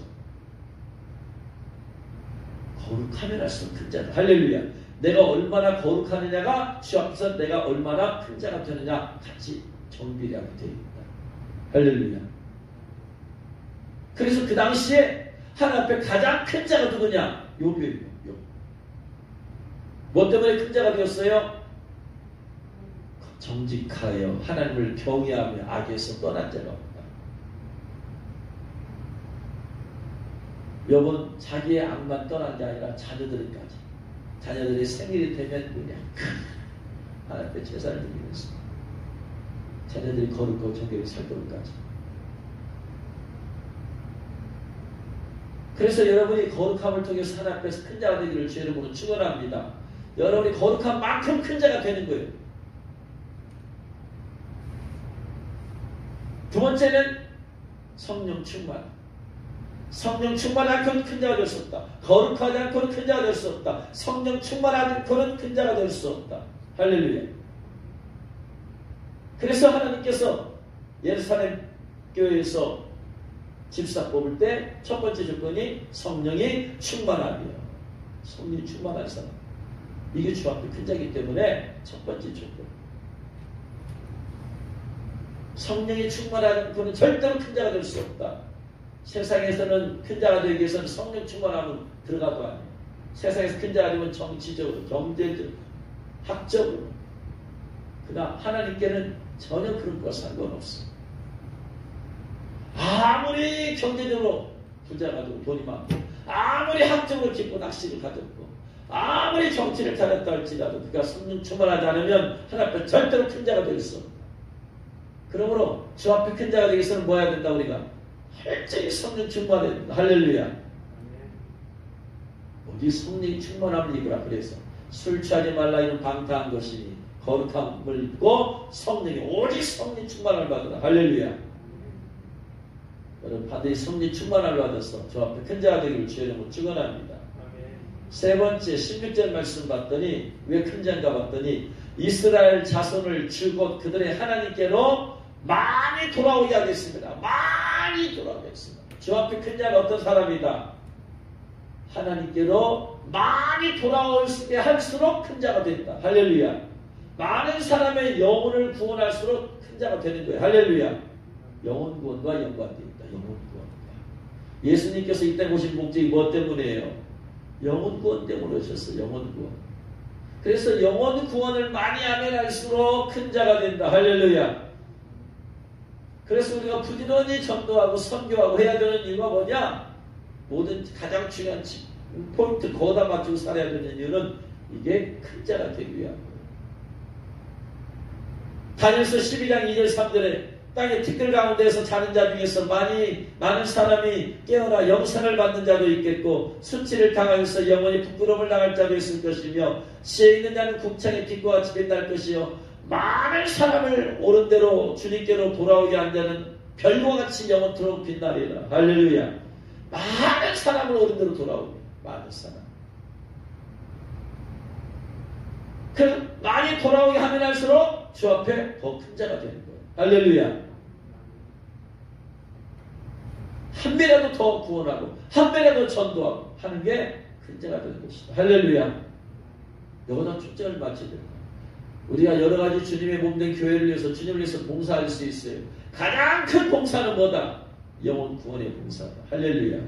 거룩하면 할수록 큰 자다. 할렐루야. 내가 얼마나 거룩하느냐가 주 앞에서 내가 얼마나 큰 자가 되느냐 같이 정비례하게 되어 있다. 할렐루야. 그래서 그 당시에 하나님 앞에 가장 큰 자가 누구냐? 욥이에요. 욥. 뭐 때문에 큰 자가 되었어요? 정직하여 하나님을 경외하며 악에서 떠난 자가 없다. 욥은 자기의 악만 떠난 게 아니라 자녀들까지. 자녀들이 생일이 되면 그냥 하나님 앞에 제사를 드리면서 자녀들이 거룩하고 정결히 살도록까지. 그래서 여러분이 거룩함을 통해서 하나님 앞에서 큰 자가 되기를 주의 이름으로 축원합니다. 여러분이 거룩한 만큼 큰 자가 되는 거예요. 두 번째는 성령 충만. 성령 충만하지 않고는 큰 자가 될 수 없다. 거룩하지 않고는 큰 자가 될 수 없다. 성령 충만하지 않고는 큰 자가 될 수 없다. 할렐루야. 그래서 하나님께서 예루살렘 교회에서 집사 뽑을 때 첫 번째 조건이 성령이 충만함이에요. 성령이 충만한 사람. 이게 주 앞에 큰 자이기 때문에 첫 번째 조건. 성령이 충만하지 않고는 절대로 큰 자가 될 수 없다. 세상에서는 큰 자가 되기 위해서는 성령 충만하면 들어가도 아니에요. 세상에서 큰 자가 되면 정치적으로, 경제적으로, 학적으로. 그러나 하나님께는 전혀 그런 거 상관없어요. 아무리 경제적으로 부자 가지고 돈이 많고 아무리 학적으로 깊고 낚시를 가졌고 아무리 정치를 잘했다 할지라도 그가 성령 충만하지 않으면 하나님 앞에 절대로 큰 자가 될 수 없다. 그러므로 주 앞에 큰 자가 되기 위해서는 뭐 해야 된다? 우리가 철저히 성령 충만해야 된다. 할렐루야. 어디 성령 충만함을 입으라. 그래서 술 취하지 말라 이는 방탕한 것이니 거룩함을 입고 성령이 오직 성령 충만함을 받으라. 할렐루야. 여러분 반드시 성령 충만함을 받아서 주 앞에 큰 자가 되기를 주의 이름으로 축원합니다. 세 번째 16절 말씀 봤더니 왜 큰 자인가 봤더니 이스라엘 자손을 주곧 그들의 하나님께로 많이 돌아오게 하겠습니다. 많이 돌아오게 하겠습니다. 주 앞에 큰 자가 어떤 사람이다? 하나님께로 많이 돌아올 수 있게 할수록 큰 자가 된다. 할렐루야. 많은 사람의 영혼을 구원할수록 큰 자가 되는 거예요. 할렐루야. 영혼 구원과 연관되어 있다. 영혼 구원과. 예수님께서 이 땅에 오신 목적이 뭐 때문이에요? 영혼 구원 때문에 오셨어요. 영혼 구원. 그래서 영혼 구원을 많이 하면 할수록 큰 자가 된다. 할렐루야. 그래서 우리가 부지런히 전도하고 선교하고 해야 되는 이유가 뭐냐? 모든 가장 중요한 포인트 거기다 맞추고 살아야 되는 이유는 이게 큰 자가 되기 위한 거예요. 다니엘서 12장 2절 3절에 땅의 티끌 가운데에서 자는 자 중에서 많은 사람이 깨어나 영생을 받는 자도 있겠고 수치를 당하여서 영원히 부끄러움을 당할 자도 있을 것이며 지혜 있는 자는 궁창의 빛과 같이 빛날 것이요 많은 사람을 옳은 대로 주님께로 돌아오게 한 자는 별과 같이 영원토록 빛나리라. 할렐루야. 많은 사람을 옳은 대로 돌아오게. 많은 사람. 그 많이 돌아오게 하면 할수록 주 앞에 더 큰 자가 되는 거예요. 할렐루야. 한 배라도 더 구원하고 한 배라도 전도하고 하는 게 큰 자가 되는 것이다. 할렐루야. 여기다 초점을 맞춰야 됩니다. 우리가 여러 가지 주님의 몸된 교회를 위해서 주님을 위해서 봉사할 수 있어요. 가장 큰 봉사는 뭐다? 영혼 구원의 봉사다. 할렐루야.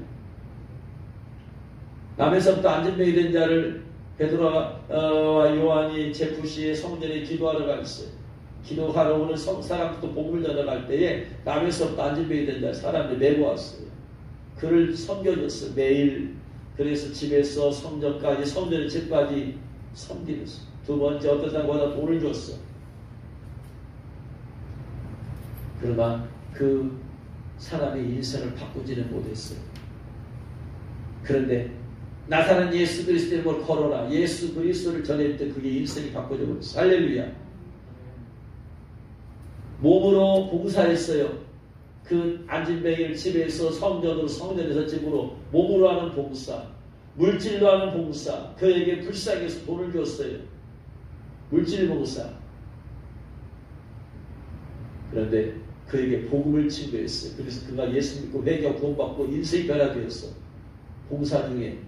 남에서부터 안전병이 된 자를 베드로와 요한이 제푸시의 성전에 기도하러 가 있어요. 기도하러 오는 사람부터 복음을 전해갈 때에 남에서부터 안전병이 된 자 사람들이 메고 왔어요. 그를 섬겨줬어요. 매일. 그래서 집에서 성전까지 성전의 집까지 섬기셨어요. 두 번째 어떤 사람보다 돈을 줬어. 그러나 그 사람의 인생을 바꾸지는 못했어요. 그런데 나사렛 예수 그리스도의 이름으로 걸어라. 예수 그리스도를 전할 때 그게 인생이 바꿔져 버렸어요. 할렐루야. 몸으로 봉사했어요. 그 안진뱅이를 집에서 성전으로 성전에서 집으로 몸으로 하는 봉사, 물질로 하는 봉사, 그에게 불쌍히 해서 돈을 줬어요. 물질 봉사. 그런데 그에게 복음을 증거했어요. 그래서 그가 예수 믿고 회개하고 구원받고 인생이 변화되었어. 봉사 중에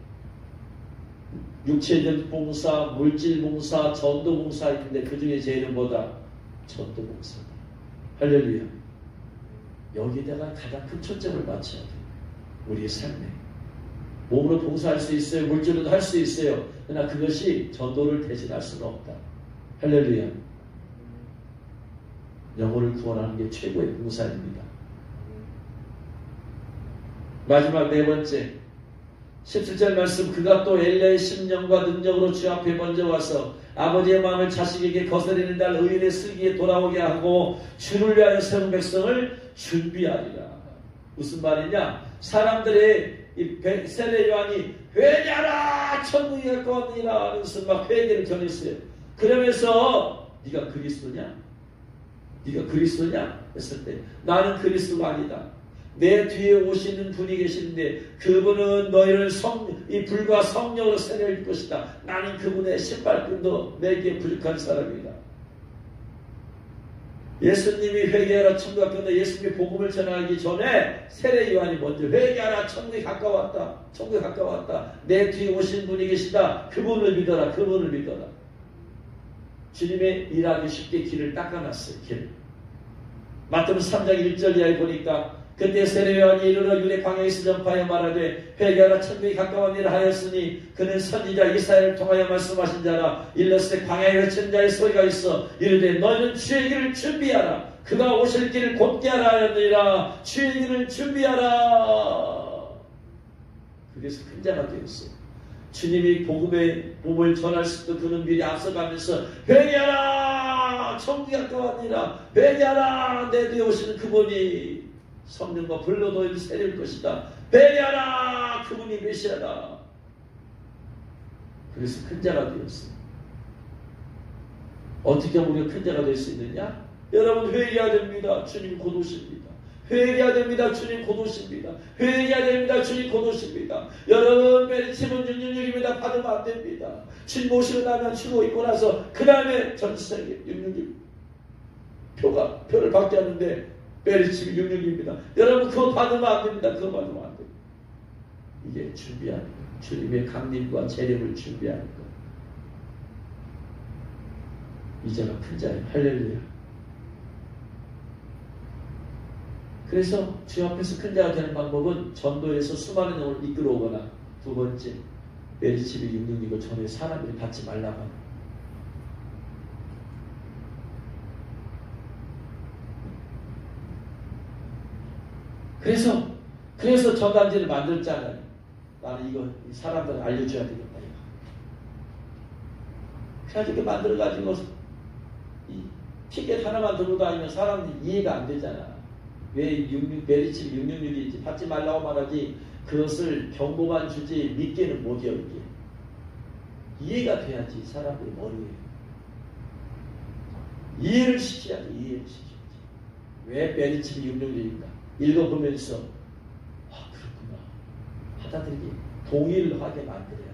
육체적 봉사, 물질 봉사, 전도 봉사 있는데 그 중에 제일은 뭐다? 전도 봉사다. 할렐루야. 여기다가 가장 큰 초점을 맞춰야 돼. 우리의 삶에. 몸으로 봉사할 수 있어요. 물질로도 할 수 있어요. 그러나 그것이 전도를 대신할 수는 없다. 할렐루야. 영혼을 구원하는 게 최고의 봉사입니다. 마지막 네 번째 17절 말씀 그가 또 엘리야의 심령과 능력으로 주 앞에 먼저 와서 아버지의 마음을 자식에게 거스르는 날 의인의 슬기에 돌아오게 하고 주를 위하여 세운 백성을 준비하리라. 무슨 말이냐? 사람들의 이 세례 요한이 회개하라 천국이 가까웠느니라 하면서 막 회개를 전했어요. 그러면서 네가 그리스도냐? 네가 그리스도냐? 했을 때 나는 그리스도가 아니다. 내 뒤에 오시는 분이 계시는데 그분은 너희를 이 불과 성령으로 세례할 것이다. 나는 그분의 신발끈도 내게 부족한 사람이다. 예수님이 회개하라 천국이 가까웠다. 예수님이 복음을 전하기 전에 세례 요한이 먼저 회개하라 천국이 가까웠다. 천국이 가까웠다. 내 뒤에 오신 분이 계시다. 그분을 믿어라. 그분을 믿어라. 주님의 일하기 쉽게 길을 닦아놨어요. 길. 마태복음 3장 1절 이하에 보니까 그때 세례 요한이 이르러 유대 광야에서 전파하여 말하되 회개하라 천국이 가까웠니라 하였으니 그는 선지자 이사야를 통하여 말씀하신 자라. 일렀을 때 광야에 외친 자의 소리가 있어 이르되 너희는 주의 길을 준비하라. 그가 오실 길을 곧게 하라 하였느니라. 주의 길을 준비하라. 그래서 큰 자가 되었어요. 주님이 복음의 몸을 전할 수도 그는 미리 앞서가면서 회개하라! 천국이 가까웠느니라! 회개하라! 내 뒤에 오시는 그분이 성령과 불로 너희를 세릴 것이다. 회개하라! 그분이 메시아다. 그래서 큰 자가 되었어요. 어떻게 하면 우리가 큰 자가 될 수 있느냐? 여러분 회개해야 됩니다. 주님 곧 오십니다. 회개해야 됩니다. 주님 곧 오십니다. 회개해야 됩니다. 주님 곧 오십니다. 여러분 메리침은 666입니다. 받으면 안 됩니다. 주님 오시고 나면 주고 있고 나서 그 다음에 전세계 666 표를 받게 하는데 메리침이 666입니다. 여러분 그거 받으면 안 됩니다. 그거 받으면 안 됩니다. 이게 준비하는 거예요. 주님의 강림과 재림을 준비하는 거예요. 이제가 큰 자예요. 할렐루야. 그래서 주 앞에서 큰 자가 되는 방법은 전도에서 수많은 영혼을 이끌어오거나, 두 번째 메리칩이 666이고 전에 사람들이 받지 말라고 하는. 그래서 전단지를 만들잖아요. 나는 이거 사람들은 알려줘야 되겠다. 그래가지고 만들어가지고 이 티켓 하나만 들고 다니면 사람들이 이해가 안 되잖아. 왜 메리칩 666인지 받지 말라고 말하지 그것을 경고만 주지 믿게는 못해요. 이게 이해가 돼야지 사람들이 머리에 이해를 시켜야지. 이해를 시켜야지. 왜 메리칩이 666인가 읽어보면서 그렇구나 받아들이기 동의를 하게 만들어야지.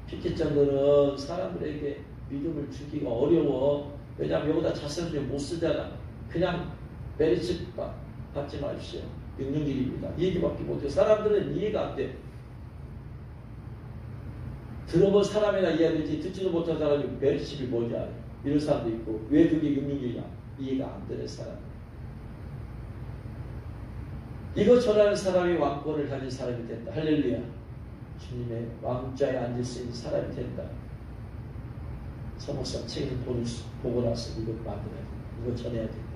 피켓 정도는 사람들에게 믿음을 주기가 어려워. 왜냐하면 여기다 자세히 못 쓰잖아. 그냥 메리칩 받지 마십시오. 666입니다. 이 얘기밖에 못해요. 사람들은 이해가 안 돼. 들어본 사람이나 이해되지 듣지도 못한 사람이 메리칩이 뭐냐 이런 사람도 있고 왜 그게 666이냐 이해가 안 되는 사람. 이거 전하는 사람이 왕권을 가진 사람이 된다. 할렐루야. 주님의 왕좌에 앉을 수 있는 사람이 된다. 서목사 책을 보고 나서 이거 만들어야 된다. 이거 전해야 된다.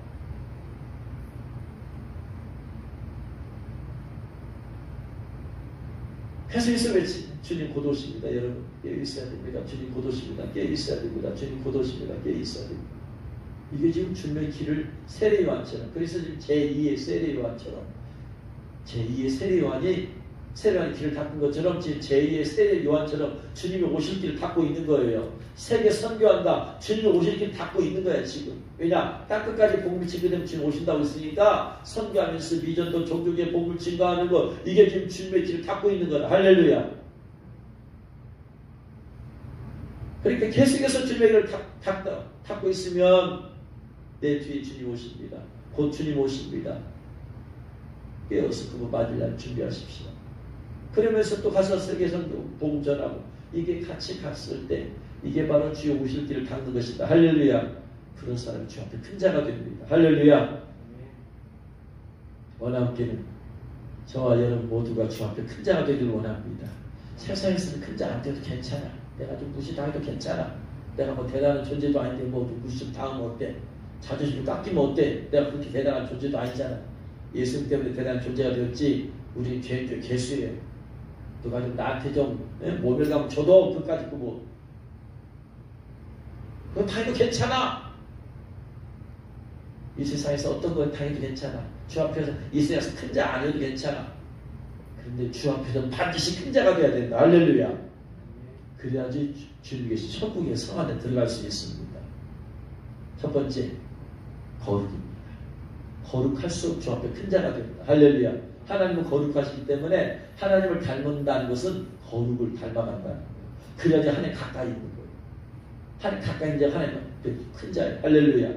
계속해서 외치. 주님 곧 오십니다. 여러분 깨어 있어야 됩니다. 주님 곧 오십니다. 깨어 있어야 됩니다. 주님 곧 오십니다. 깨어 있어야 됩니다. 이게 지금 주님의 길을 세례요한처럼, 그래서 지금 제2의 세례요한처럼, 제2의 세례요한이 길을 닦은 것처럼 지금 제2의 세례요한처럼 주님이 오실 길을 닦고 있는 거예요. 세계 선교한다. 주님이 오실 길을 닦고 있는 거야 지금. 왜냐? 땅끝까지 복음이 증거되면 주님 오신다고 했으니까 선교하면서 미전도 종족의 복음을 증거하는 거, 이게 지금 주님의 길을 닦고 있는 거야. 할렐루야. 그러니까 계속해서 주님의 길을 닦고 있으면 내 뒤에 주님 오십니다. 곧 주님 오십니다. 깨어서 그분 맞으려면 준비하십시오. 그러면서 또 가서 세계에서 복음 전하고, 이게 같이 갔을 때 이게 바로 주의 오실 길을 닦는 것이다. 할렐루야. 그런 사람이 주 앞에 큰 자가 됩니다. 할렐루야. 원함께는 저와 여러분 모두가 주 앞에 큰 자가 되기를 원합니다. 세상에서는 큰 자 안 돼도 괜찮아. 내가 좀 무시당해도 괜찮아. 내가 뭐 대단한 존재도 아닌데 뭐 무시 좀 당하면 어때? 자존심 깎이면 어때? 내가 그렇게 대단한 존재도 아니잖아. 예수님 때문에 대단한 존재가 되었지. 우리 개수예요. 누가 좀 나한테 좀 모멸감 줘도 그까짓 거 뭐 그거 다 해도 괜찮아. 이 세상에서 어떤 거 다 해도 괜찮아. 주 앞에서 이 세상에서 큰 자 아니어도 괜찮아. 그런데 주 앞에서 반드시 큰 자가 돼야 된다. 할렐루야. 그래야지 주님 계신 천국의 성 안에 들어갈 수 있습니다. 첫 번째, 거룩입니다. 거룩할수록 주 앞에 큰 자가 됩니다. 할렐루야. 하나님은 거룩하시기 때문에 하나님을 닮는다는 것은 거룩을 닮아간다는 거예요. 그래야지 하나님 가까이 있는 거예요. 하나님 가까이 있는 하나님 큰 자예요. 할렐루야.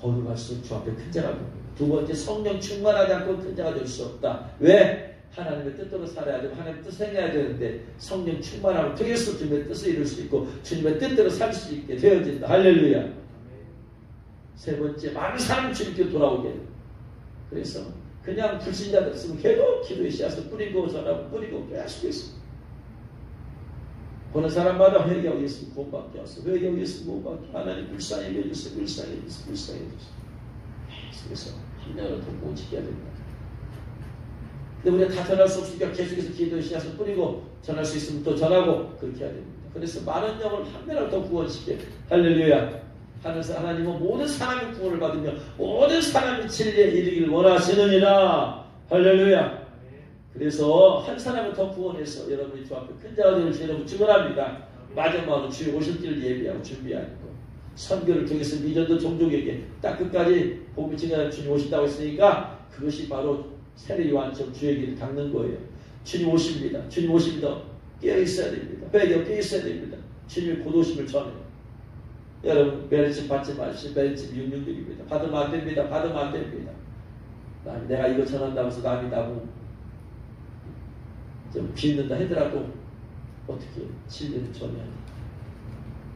거룩할수록 주 앞에 큰 자가 됩니다. 두 번째, 성령 충만하지 않고 큰 자가 될 수 없다. 왜? 하나님의 뜻대로 살아야 되고 하나님의 뜻을 행해야 되는데 성령 충만함을 통해서 주님의 뜻을 이룰 수 있고 주님의 뜻대로 살 수 있게 되어진다. 할렐루야. 세 번째, 많은 사람이 주님께 돌아오게 돼요. 그래서 그냥 불신자들 있으면 계속 기도의 씨앗을 뿌리고 전하고 뿌리고 계속 있습니다. 보는 사람마다 회개하고 예수 구원받게 하소. 회개하고 예수 구원받게 하나님 불쌍히 여겨주세요. 불쌍히 여겨주세요. 불쌍히 여겨주세요. 그래서 하나로 돕고 지켜야 됩니다. 근데 우리가 다 전할 수 없으니까 계속해서 기도의 씨앗을 뿌리고 전할 수 있으면 또 전하고 그렇게 해야 됩니다. 그래서 많은 영을 한 명을 더 구원시켜. 할렐루야. 하나님은 모든 사람의 구원을 받으며 모든 사람이 진리에 이르기를 원하시느니라. 할렐루야. 그래서 한 사람을 더 구원해서 여러분이 주 앞에 큰 자가 되는 여러분 증언합니다. 마지막으로 주의 오실 길을 예비하고 준비하고 선교를 통해서 미전도 종족에게 딱 끝까지 복음을 증언하는 주님 오신다고 했으니까 그것이 바로 세례 요한처럼 주의 길을 닦는 거예요. 주님 오십니다. 주님 오십니다. 깨어 있어야 됩니다. 배겨 깨어 있어야 됩니다. 주님의 곧 오심을 전해요. 여러분 매일쯤 받지 마시고 매일쯤 육육육입니다. 받으면 안 됩니다. 받으면 안 됩니다. 내가 이거 전한다고 해서 남이 나무 좀 빚는다 하더라도 어떻게 진리를 전해야 합니까?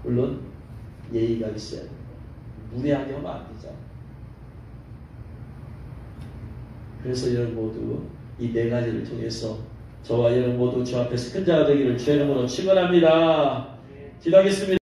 물론 예의가 있어야 됩니다. 무례하게 하면 안 되죠. 그래서 여러분 모두 이 네 가지를 통해서 저와 여러분 모두 주 앞에서 큰 자가 되기를 주의 이름으로 축원합니다. 기도하겠습니다.